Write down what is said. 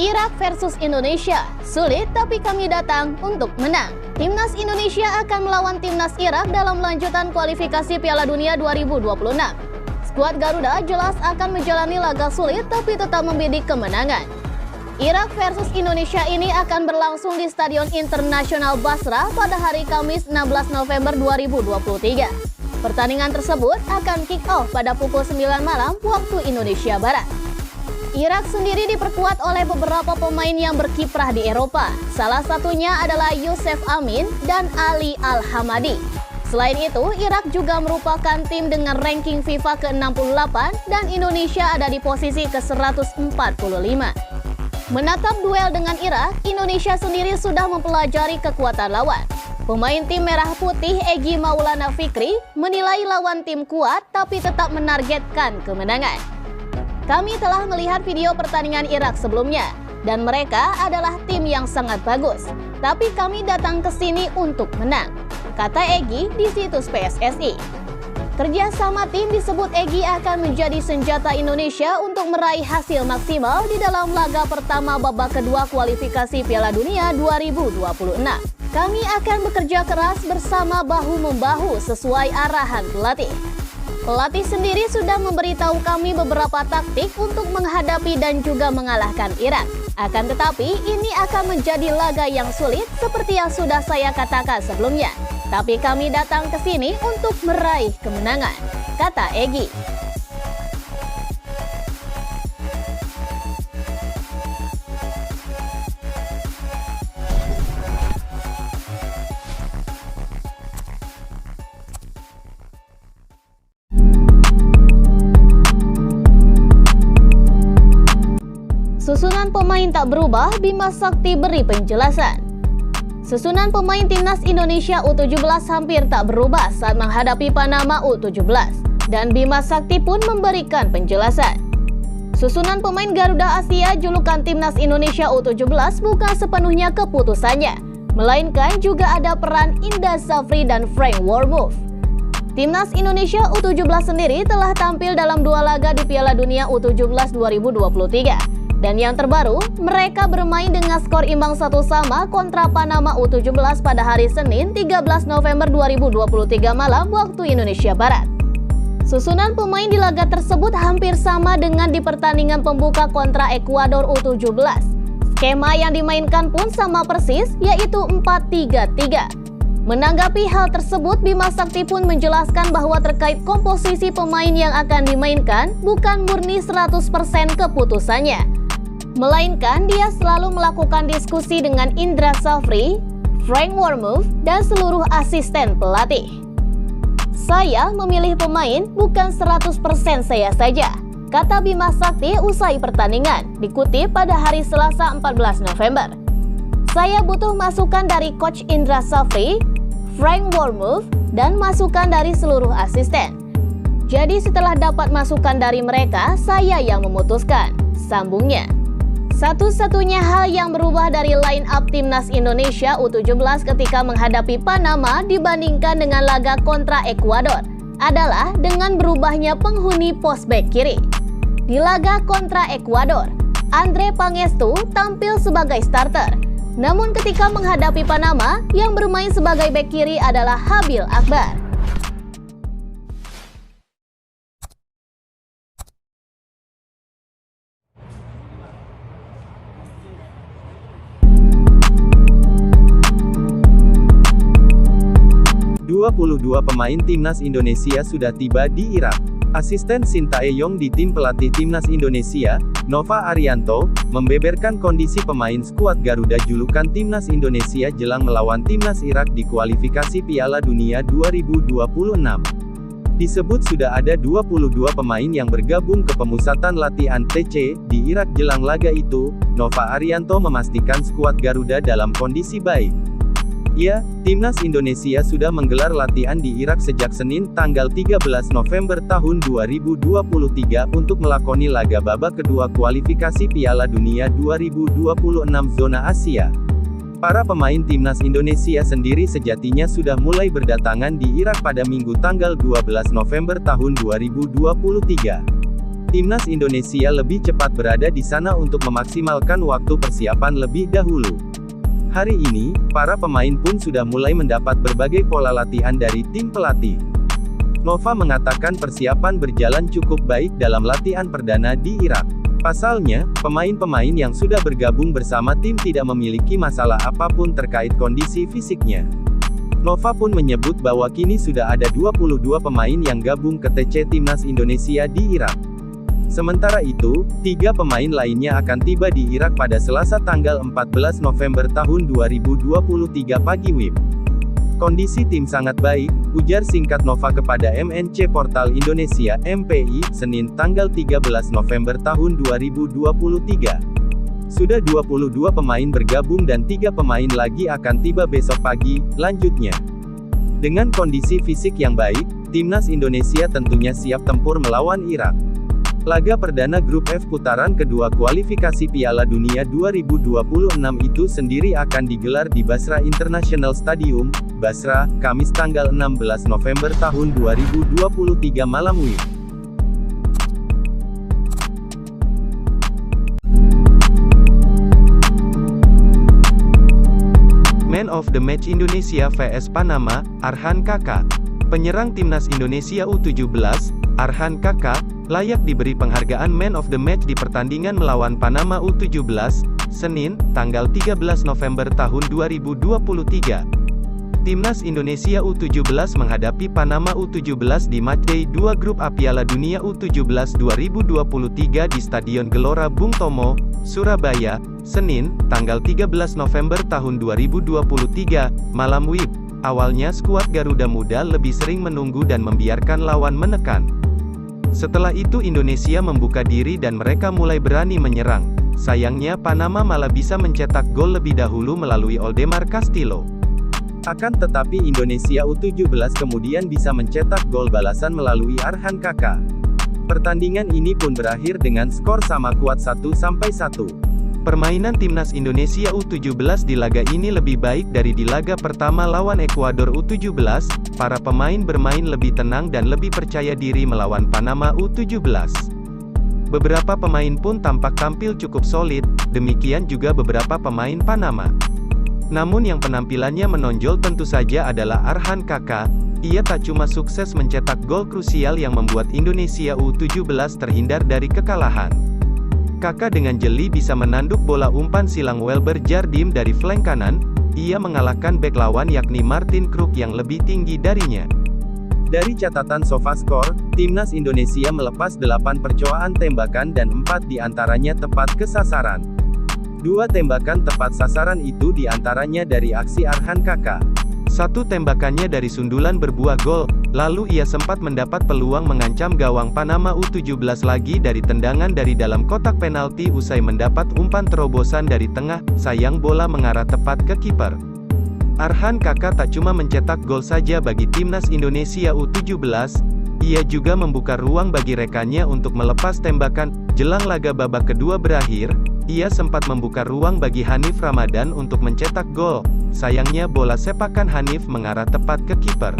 Irak versus Indonesia, sulit tapi kami datang untuk menang. Timnas Indonesia akan melawan Timnas Irak dalam lanjutan kualifikasi Piala Dunia 2026. Skuad Garuda jelas akan menjalani laga sulit tapi tetap membidik kemenangan. Irak versus Indonesia ini akan berlangsung di Stadion Internasional Basra pada hari Kamis 16 November 2023. Pertandingan tersebut akan kick off pada pukul 9 malam waktu Indonesia Barat. Irak sendiri diperkuat oleh beberapa pemain yang berkiprah di Eropa. Salah satunya adalah Youssef Amin dan Ali Al-Hamadi. Selain itu, Irak juga merupakan tim dengan ranking FIFA ke-68 dan Indonesia ada di posisi ke-145. Menatap duel dengan Irak, Indonesia sendiri sudah mempelajari kekuatan lawan. Pemain tim Merah Putih Egy Maulana Fikri menilai lawan tim kuat tapi tetap menargetkan kemenangan. Kami telah melihat video pertandingan Irak sebelumnya, dan mereka adalah tim yang sangat bagus. Tapi kami datang ke sini untuk menang, kata Egy di situs PSSI. Kerjasama tim disebut Egy akan menjadi senjata Indonesia untuk meraih hasil maksimal di dalam laga pertama babak kedua kualifikasi Piala Dunia 2026. Kami akan bekerja keras bersama bahu-membahu sesuai arahan pelatih. Pelatih sendiri sudah memberitahu kami beberapa taktik untuk menghadapi dan juga mengalahkan Irak. Akan tetapi, ini akan menjadi laga yang sulit seperti yang sudah saya katakan sebelumnya. Tapi kami datang ke sini untuk meraih kemenangan, kata Egy. Susunan pemain tak berubah, Bima Sakti beri penjelasan. Susunan pemain Timnas Indonesia U17 hampir tak berubah saat menghadapi Panama U17, dan Bima Sakti pun memberikan penjelasan. Susunan pemain Garuda Asia julukan Timnas Indonesia U17 bukan sepenuhnya keputusannya, melainkan juga ada peran Indra Safri dan Frank Wormuth. Timnas Indonesia U17 sendiri telah tampil dalam 2 laga di Piala Dunia U17 2023. Dan yang terbaru, mereka bermain dengan skor imbang 1-1 kontra Panama U17 pada hari Senin 13 November 2023 malam waktu Indonesia Barat. Susunan pemain di laga tersebut hampir sama dengan di pertandingan pembuka kontra Ekuador U17. Skema yang dimainkan pun sama persis, yaitu 4-3-3. Menanggapi hal tersebut, Bima Sakti pun menjelaskan bahwa terkait komposisi pemain yang akan dimainkan bukan murni 100% keputusannya, melainkan dia selalu melakukan diskusi dengan Indra Safri, Frank Wormuth, dan seluruh asisten pelatih. Saya memilih pemain bukan 100% saya saja, kata Bima Sakti usai pertandingan, dikutip pada hari Selasa 14 November. Saya butuh masukan dari Coach Indra Safri, Frank Wormuth, dan masukan dari seluruh asisten. Jadi setelah dapat masukan dari mereka, saya yang memutuskan, sambungnya. Satu-satunya hal yang berubah dari line up Timnas Indonesia U17 ketika menghadapi Panama dibandingkan dengan laga kontra Ekuador adalah dengan berubahnya penghuni pos bek kiri. Di laga kontra Ekuador, Andre Pangestu tampil sebagai starter. Namun ketika menghadapi Panama, yang bermain sebagai bek kiri adalah Habil Akbar. Dua pemain Timnas Indonesia sudah tiba di Irak. Asisten Sintayong di tim pelatih Timnas Indonesia, Nova Arianto, membeberkan kondisi pemain skuad Garuda julukan Timnas Indonesia jelang melawan Timnas Irak di kualifikasi Piala Dunia 2026. Disebut sudah ada 22 pemain yang bergabung ke pemusatan latihan TC di Irak jelang laga itu. Nova Arianto memastikan skuad Garuda dalam kondisi baik. Ya, Timnas Indonesia sudah menggelar latihan di Irak sejak Senin tanggal 13 November tahun 2023 untuk melakoni laga babak kedua kualifikasi Piala Dunia 2026 zona Asia. Para pemain Timnas Indonesia sendiri sejatinya sudah mulai berdatangan di Irak pada Minggu tanggal 12 November tahun 2023. Timnas Indonesia lebih cepat berada di sana untuk memaksimalkan waktu persiapan lebih dahulu. Hari ini, para pemain pun sudah mulai mendapat berbagai pola latihan dari tim pelatih. Nova mengatakan persiapan berjalan cukup baik dalam latihan perdana di Irak. Pasalnya, pemain-pemain yang sudah bergabung bersama tim tidak memiliki masalah apapun terkait kondisi fisiknya. Nova pun menyebut bahwa kini sudah ada 22 pemain yang gabung ke TC Timnas Indonesia di Irak. Sementara itu, 3 pemain lainnya akan tiba di Irak pada Selasa tanggal 14 November tahun 2023 pagi WIB. Kondisi tim sangat baik, ujar singkat Nova kepada MNC Portal Indonesia, MPI, Senin tanggal 13 November tahun 2023. Sudah 22 pemain bergabung dan 3 pemain lagi akan tiba besok pagi, lanjutnya. Dengan kondisi fisik yang baik, Timnas Indonesia tentunya siap tempur melawan Irak. Laga perdana Grup F putaran kedua kualifikasi Piala Dunia 2026 itu sendiri akan digelar di Basra International Stadium, Basra, Kamis tanggal 16 November tahun 2023 malam WIB. Man of the Match Indonesia vs Panama, Arhan Kakak. Penyerang Timnas Indonesia U17, Arhan Kakak, layak diberi penghargaan Man of the Match di pertandingan melawan Panama U17, Senin, tanggal 13 November tahun 2023. Timnas Indonesia U17 menghadapi Panama U17 di Matchday 2 Grup A Piala Dunia U17 2023 di Stadion Gelora Bung Tomo, Surabaya, Senin, tanggal 13 November tahun 2023, malam WIB. Awalnya skuad Garuda Muda lebih sering menunggu dan membiarkan lawan menekan. Setelah itu Indonesia membuka diri dan mereka mulai berani menyerang. Sayangnya Panama malah bisa mencetak gol lebih dahulu melalui Oldemar Castillo. Akan tetapi Indonesia U17 kemudian bisa mencetak gol balasan melalui Arhan Kakak. Pertandingan ini pun berakhir dengan skor sama kuat 1-1. Permainan Timnas Indonesia U17 di laga ini lebih baik dari di laga pertama lawan Ekuador U17, para pemain bermain lebih tenang dan lebih percaya diri melawan Panama U17. Beberapa pemain pun tampak tampil cukup solid, demikian juga beberapa pemain Panama. Namun yang penampilannya menonjol tentu saja adalah Arhan Kakak. Ia tak cuma sukses mencetak gol krusial yang membuat Indonesia U17 terhindar dari kekalahan. Kakak dengan jeli bisa menanduk bola umpan silang Welber Jardim dari flank kanan. Ia mengalahkan bek lawan yakni Martin Kruk yang lebih tinggi darinya. Dari catatan SofaScore, Timnas Indonesia melepas 8 percobaan tembakan dan 4 diantaranya tepat ke sasaran. 2 tembakan tepat sasaran itu diantaranya dari aksi Arhan Kakak. 1 tembakannya dari sundulan berbuah gol, lalu ia sempat mendapat peluang mengancam gawang Panama U17 lagi dari tendangan dari dalam kotak penalti usai mendapat umpan terobosan dari tengah, sayang bola mengarah tepat ke kiper. Arhan Kakak tak cuma mencetak gol saja bagi Timnas Indonesia U17, ia juga membuka ruang bagi rekannya untuk melepas tembakan. Jelang laga babak kedua berakhir, ia sempat membuka ruang bagi Hanif Ramadan untuk mencetak gol. Sayangnya bola sepakan Hanif mengarah tepat ke kiper.